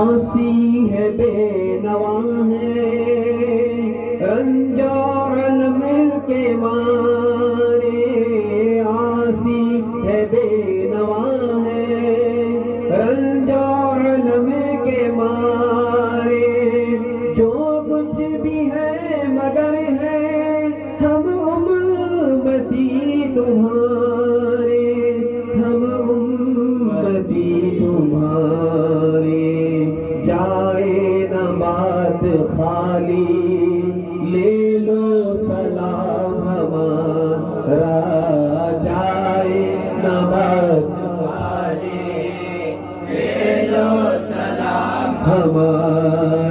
آسی ہے بے نوا ہے رنج و علم کے مارے، آسی ہے بے نوا ہے رنج و علم کے مارے، جو کچھ بھی ہے مگر ہے ہم امتی تمہارے، ہم امتی تمہارے، جائے نہ بات خالی لے لو سلام ہمارا، جائے نہ بات خالی لے لو سلام ہمارا۔